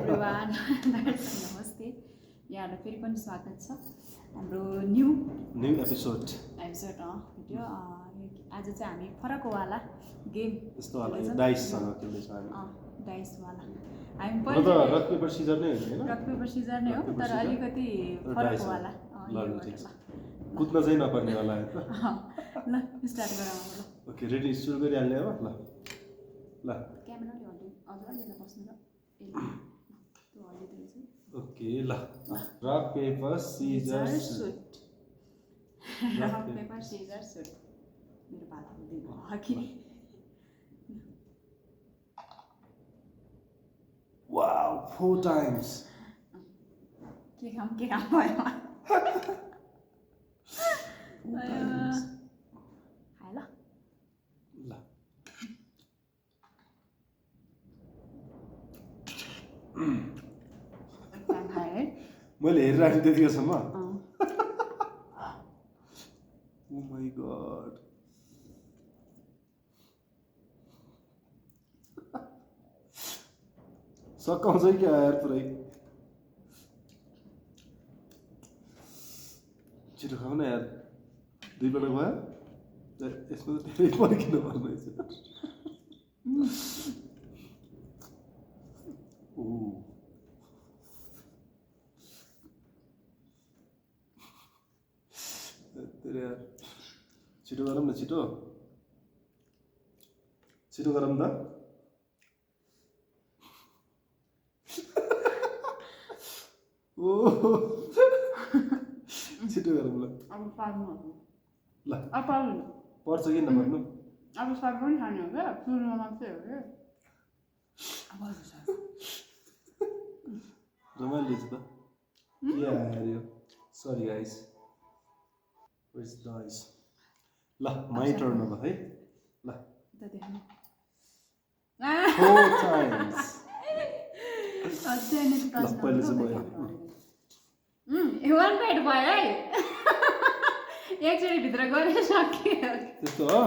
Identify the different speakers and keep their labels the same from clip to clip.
Speaker 1: Everyone नमस्ते यहाँहरूलाई फेरि पनि स्वागत छ हाम्रो न्यू
Speaker 2: एपिसोड
Speaker 1: भिडियो आज चाहिँ हामी फरकवाला गेम
Speaker 2: यस्तो वाला डाइससँग खेल्दैछौँ हामी
Speaker 1: डाइसवाला हामी
Speaker 2: र त रक पेपर सिजर नै हो हैन
Speaker 1: रक पेपर सिजर नै हो तर अलिकति फरकवाला
Speaker 2: कुद्न चाहिँ नपर्ने वाला है त
Speaker 1: ल स्टार्ट गरौँ अब
Speaker 2: ओके रेडी सुरु गरिहाल्ने अब ल ल
Speaker 1: क्यामेराले हल्दै बस्नु र त्यो हल्दिँदैछ
Speaker 2: ओके ल rock paper scissor
Speaker 1: shoot rock paper scissor shoot मेरो पाला हुँदैन हकी
Speaker 2: वाउ 4 टाइम्स
Speaker 1: के काम भयो हाय ल
Speaker 2: ल मैले हेरिराखेँ त्यतिखेरसम्म ओ माई गॉड सकाउँछ क्या यार पुरै छिटो खाऊ न यार दुईपल्ट भयो यसमा त धेरै पर्खिनु पर्ने रहेछ यार छिटो गरौँ न छिटो गरौँ न ओ छिटो गरौँ ल
Speaker 1: अब पार्नु
Speaker 2: ल
Speaker 1: अब पार्नु
Speaker 2: पर्छ कि नपर्नु
Speaker 1: अब सब पनि खाने हो क्या सुरुमा मात्रै हो क्या
Speaker 2: रमाइलो छ त के आयो यो sorry guys Where's the dice? La, my turn अब है ल
Speaker 1: त देख्नु
Speaker 2: 4 times
Speaker 1: अझै नै
Speaker 2: ल पहिले चाहिँ भयो
Speaker 1: वान पाइट भयो है एकचोटि भित्र गरेर सक्यो
Speaker 2: त्यस्तो हो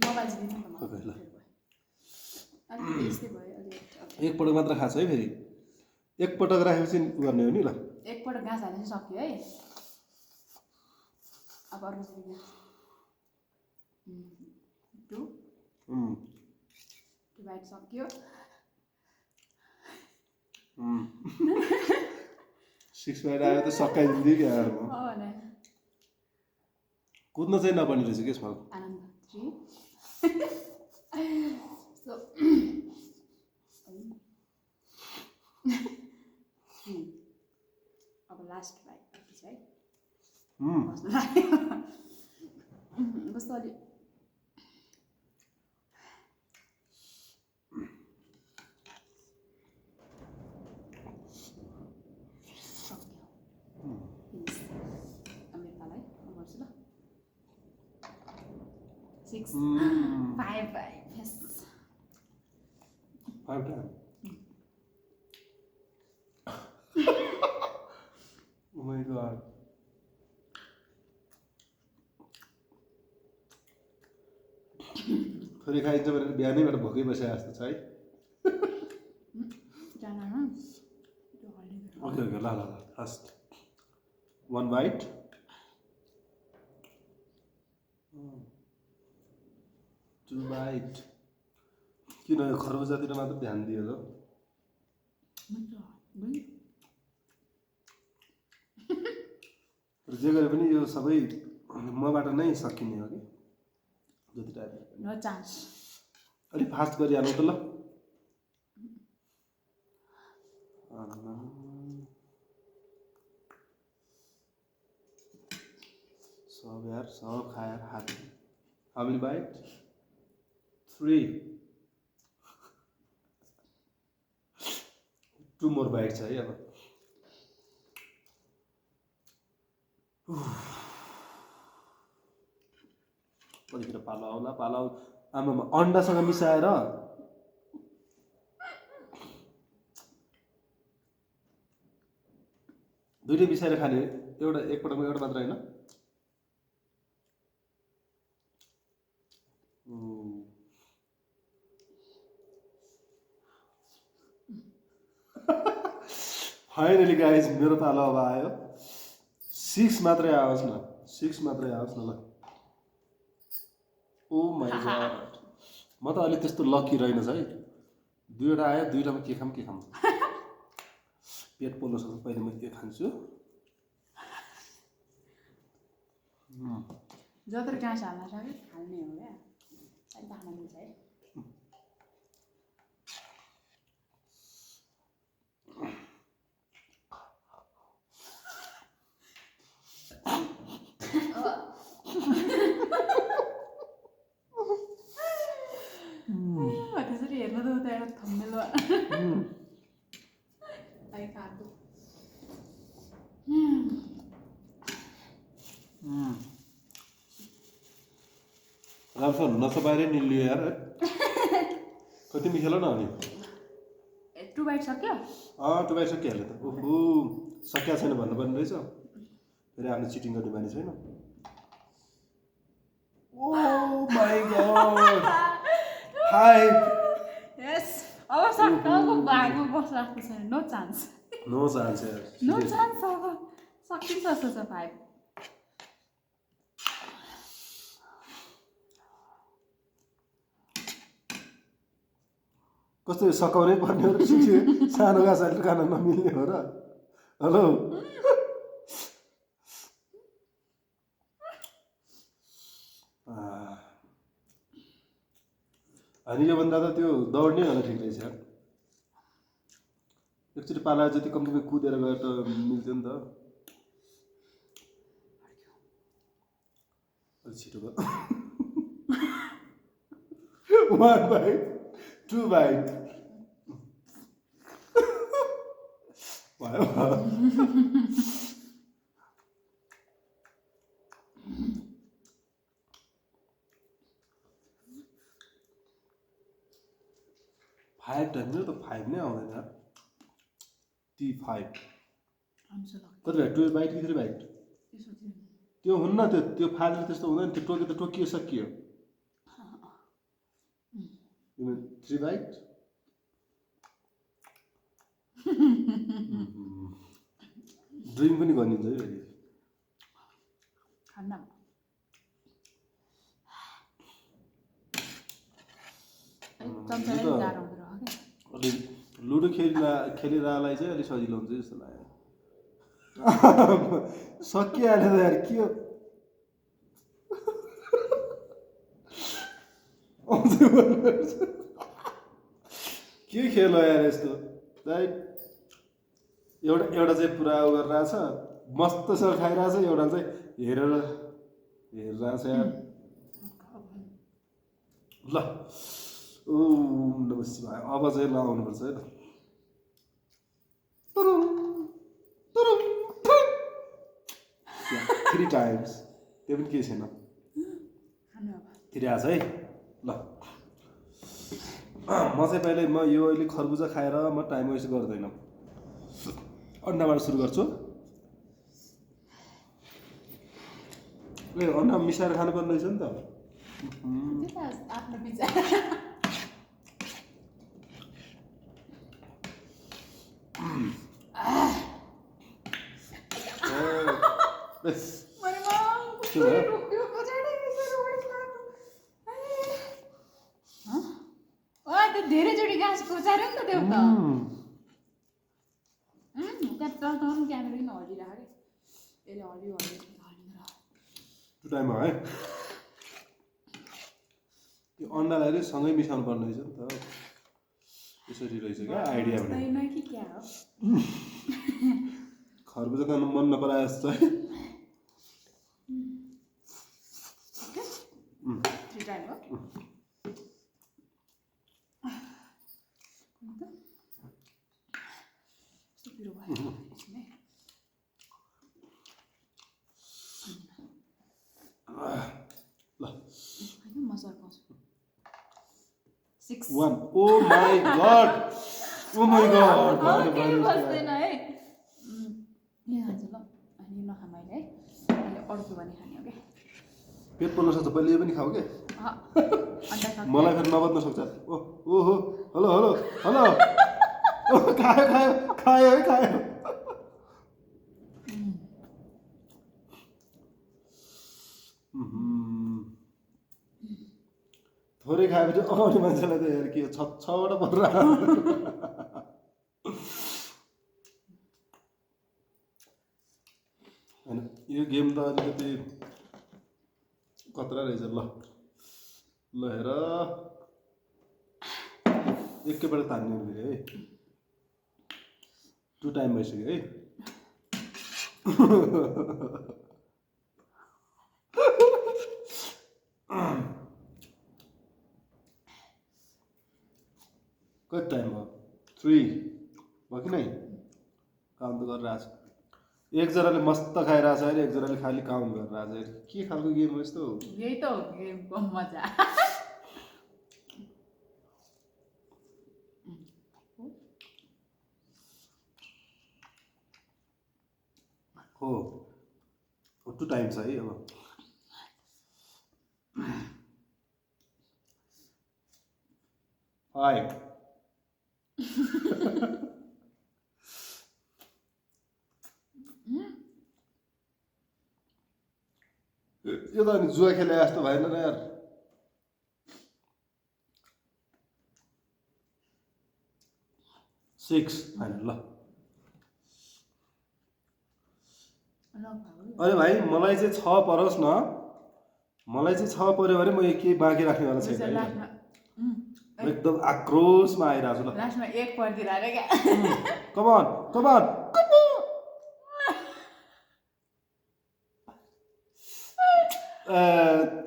Speaker 1: मोबाइल चाहिँ दिनु न
Speaker 2: ओके ल
Speaker 1: अलिकति यस्तै भयो अलिक
Speaker 2: एकपटक मात्र खान्छ है फेरि एकपटक राखेपछि गर्ने हो नि ल
Speaker 1: एकपटक घाँस हाल्नु चाहिँ सक्यो है अब अर्को चाहिँ टु बाइट सक्यो
Speaker 2: 6 बाइट आयो त सकाइदिन्थ्यो क्या यार म
Speaker 1: भने
Speaker 2: कुद्न चाहिँ नपर्ने रहेछ के यसमा
Speaker 1: आनन्द 3 अब लास्ट बाइट है कस्तो अलि अमेरिकालाई गर्छु ल 6 5 yes
Speaker 2: 5 time Oh my god. थोरै खाइन्छ भनेर बिहानैबाट भोकै बसेको जस्तो छ है ओके ओके ल ल ल फर्स्ट 1 बाइट 2 बाइट किन यो खरबुजातिर मात्र ध्यान दियो त जे गरे पनि यो सबै मबाट नै सकिने हो कि जति टाइम
Speaker 1: नो चान्स
Speaker 2: अलिक फास्ट गरिहालौँ त ल सब यार सब खाएर हात how many bite 3 2 more bite छ है अब कतिखेर पालो आउला आमामा अन्डासँग मिसाएर दुईटै मिसाएर खाने एउटा एकपटकमा एउटा मात्र होइन फाइनली गाइज मेरो पालो अब आयो 6 मात्रै आओस् न 6 मात्रै आओस् न ल ओ माई गॉड म त अलि त्यस्तो लकी रहेनछ है दुईवटा आयो दुईवटामा के खाम पेट पोल्नुसक्छ पहिले म के खान्छु
Speaker 1: जत्रो गाँस हाल्न सक्यो हाल्ने हो क्या अहिले त खान मिल्छ है त्यसरी हेर्नु त उता एउटा थम्मेल खाएको
Speaker 2: राम्रोसँग हुन त बाहिरै निल्यो यार कति मिखेल न अनि
Speaker 1: 2 बाइट सक्यो
Speaker 2: 2 बाइट सकिहाल्यो त ओहो सकिया छैन भन्नुपर्ने रहेछ फेरि आफ्नो चिटिङ गर्ने बानी छैन ओ माई गॉड 5
Speaker 1: यस अब सक्नको भागमा बस्नु राख्नु छैन नो चान्स
Speaker 2: यार
Speaker 1: नो चान्स अब सकिन्छ जस्तो छ 5
Speaker 2: कस्तो सकाउनै पर्ने हो र सानो घाँस अहिले खान नमिल्ने हो र हेलो अनि योभन्दा त त्यो दौड्नै होला ठिक रहेछ एकचोटि पाला जति कम्तीमा कुदेर गएर त मिल्थ्यो नि त अलि छिटो भयो 1 बाइट 2 बाइट भयो फाइभ टाइम मेरो त 5 नै आउँदैन टी 5 कति बाइट 2 बाइट कि 3 बाइट त्यो हुन्न त्यो फाल्ने त्यस्तो हुँदैन त्यो टोके त टोकियो सकियो 3 बाइट ड्रिम पनि गरिन्छ है अलि लुडो खेलिरहेलाई चाहिँ अलिक सजिलो हुन्छ जस्तो लाग्यो सकिहाल्यो त यार के हो के खेल हो यार यस्तो राइट एउटा चाहिँ पुरा उ गरिरहेछ मस्तसँग खाइरहेछ एउटा चाहिँ हेरिरहेछ यार ल ओम नमः शिवाय अब चाहिँ लगाउनुपर्छ है त 3 टाइम्स त्यो पनि केही छैन 3 आछ है ल म चाहिँ पहिले यो अहिले खरबुजा खाएर म टाइम वेस्ट गर्दैन अन्डाबाट सुरु गर्छु ए अन्डा मिसाएर खानुपर्ने रहेछ नि त
Speaker 1: आफ्नो विचार धेरैचोटि घाँस खोचार्यो नि त त्यो त क्यामेरा किन हल्लिरहेको यसले हल्लियो
Speaker 2: त्यो टाइममा है त्यो अन्डालाई सँगै मिसाउनु पर्ने रहेछ नि त यसरी रहेछ क्या आइडिया भने
Speaker 1: कि क्या हो
Speaker 2: खरबुजा खानु मन नपराए जस्तो है
Speaker 1: 3 टाइम हो 6
Speaker 2: 1 ओ माय गॉड
Speaker 1: बस्दैन है ल अनि नखा मैले है अहिले अर्को पनि खाने हो क्या
Speaker 2: पेट पोल्न सक्छ पहिले यो पनि खाऊ के मलाई फेरि नबद्न सक्छ ओहो हेलो खायो है थोरै खाएपछि अगाउने मान्छेलाई त यार के छवटा परेर होइन यो गेम त अलिकति कत्रा रहेछ ल हेर एकैपल्ट तान्ने फेरि है 2 टाइम भइसक्यो है कति टाइम भयो 3 भयो कि नै काउन्ट त गरिरहेछ एकजनाले मस्त खाइरहेछ अरे एकजनाले खालि काउन्ट गरिरहेछ के खालको गेम हो यस्तो
Speaker 1: यही त हो गेमको मजा
Speaker 2: हो 2 टाइम्स है अब फाइभ यो त अनि जुवा खेले जस्तो भएन र यार सिक्स फाइनल ल अरे भाइ मलाई चाहिँ 6 परोस् न मलाई चाहिँ 6 पर्यो भने म केही बाँकी राख्नेवाला छैन एकदम आक्रोशमा आइरहेको छु ल
Speaker 1: लास्टमा 1 पर्दिरा रे क्या
Speaker 2: कम अन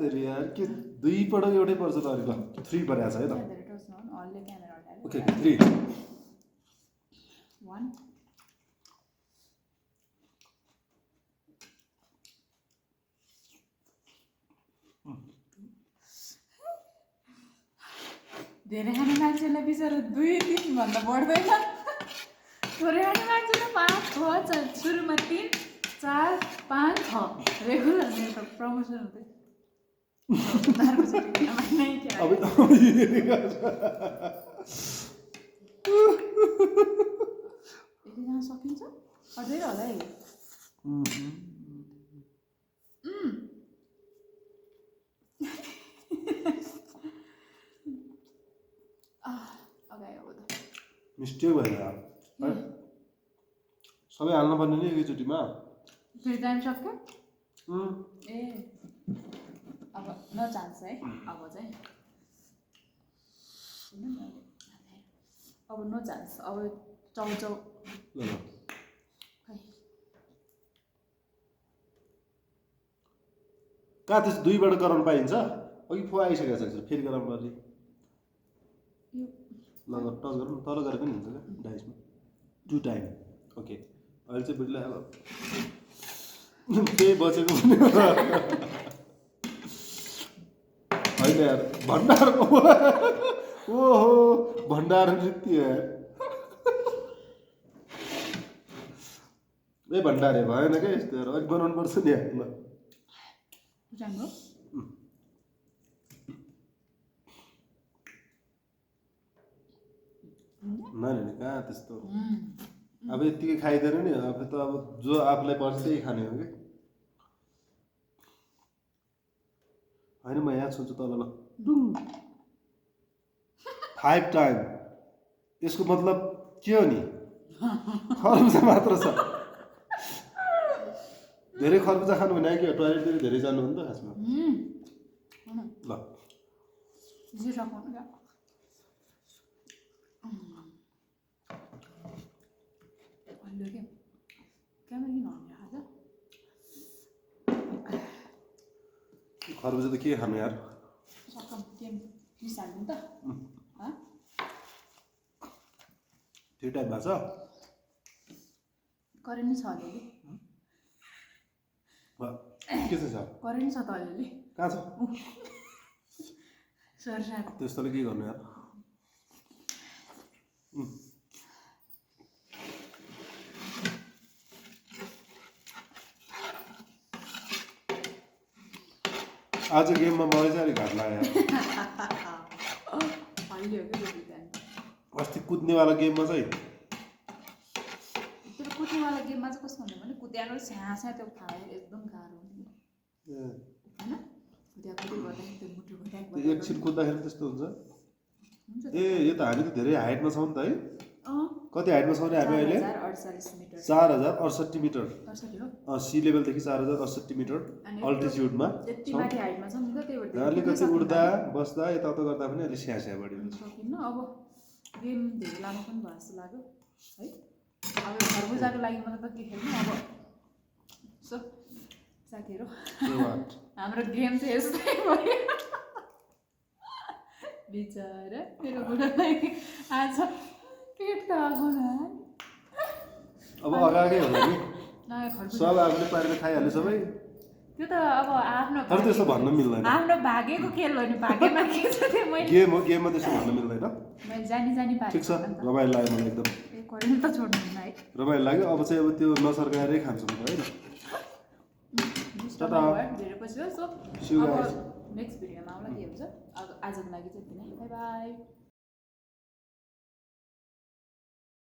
Speaker 2: तेरी यार के 2 पटक एउटै पर्छ त अनि ल 3 परेको छ है त ओके 3
Speaker 1: 1 धेरै खाने मान्छेलाई बिचरा 2-3 भन्दा बढ्दैन थोरै खाने मान्छेलाई 5 6 सुरुमा 3 4 5 6 रेगुलर मेरो प्रमोसन हुँदै अब एकजना सकिन्छ अझै होला है
Speaker 2: मिस्टेक भयो यार सबै हाल्नु पर्ने नि एकैचोटिमा
Speaker 1: 3 टाइम सक्यो ए अब न चान्स है अब चाहिँ अब नो चान्स अब चाउ
Speaker 2: ल कहाँ त्यस्तो 2 बाट गराउनु पाइन्छ अघि फो आइसकेको छ फेरि गराउनु पर्ने ल टच गरौँ तल गरे पनि हुन्छ क्या डाइसमा 2 टाइम ओके अहिले चाहिँ बिटलाई अब त्यही बचेको पनि होइन यार भण्डार ओहो भण्डार नृत्य यार ए भण्डारे भएन क्या यस्तो यार अलिक बनाउनु पर्छ नि यार ल नानी कहाँ त्यस्तो अब यतिकै खाइदिएर नि अब त अब जो आफूलाई पर्छ त्यही खाने हो कि होइन म यहाँ छुन्छु तल ल 5 टाइम यसको मतलब के हो नि खर्बुजा मात्र छ धेरै खर्बुजा खानु भने कि टोयलेटतिर धेरै जानु हो नि त खासमा ल खर्बुजा त के खानु यार त्यो टाइम भएको छ
Speaker 1: करेन्ट छ अलिअलि
Speaker 2: के छ
Speaker 1: करेन्ट छ त अलिअलि
Speaker 2: कहाँ छ
Speaker 1: सरसार
Speaker 2: त्यस्तोले के गर्नु यार आज गेममा मलाई चाहिँ अलिक घाट लाग्यो अस्ति कुद्नेवाला गेममा चाहिँ
Speaker 1: कुद्नेवाला गेममा चाहिँ कस्तो हुन्छ भने कुद्यालो स्याहाँ त्यो खायो एकदम गाह्रो होइन कुद्या कुदी गर्दाखेरि त्यो मुटु घटाक
Speaker 2: त्यो एकछिन कुद्दाखेरि त्यस्तो हुन्छ ए यो त हामी त धेरै हाइटमा छौँ नि त है कति हाइटमा छौँ नि हामी अहिले 4068 मिटर सी लेभलदेखि 4068 मिटर अल्टिच्युडमा अलिकति उड्दा बस्दा यताउता गर्दा पनि अलिक स्यास्या बढी
Speaker 1: सकिन्न अब गेम धेरै लामो पनि भयो जस्तो लाग्यो है अब खरबुजाको लागि मलाई त के खेल्नु अब सो साथीहरू हाम्रो गेम चाहिँ यस्तै भयो बिचरा मेरो बुढालाई आज पेट त आगो न
Speaker 2: अब अगाडि होला नि
Speaker 1: नयाँ खरबुजा
Speaker 2: सब आफूले पारेर खाइहाल्यो सबै
Speaker 1: त्यो त अब आफ्नो
Speaker 2: तर त्यस्तो भन्न मिल्दैन
Speaker 1: आफ्नो भागेको खेल हो नि भाग्यमा के छ त्यो मैले
Speaker 2: गेममा त्यस्तो भन्न मिल्दैन
Speaker 1: मैले जानी पारेको
Speaker 2: ठिक छ रमाइलो लाग्यो मलाई एकदम
Speaker 1: ए करेन त छोड्नुहुन्न है
Speaker 2: रमाइलो लाग्यो अब चाहिँ अब त्यो नसर्काएरै खान्छौँ होइन
Speaker 1: धेरै पछि हो सो अब नेक्स्ट भिडियोमा आउँला के हुन्छ आजको लागि चाहिँ यति नै बाई बाई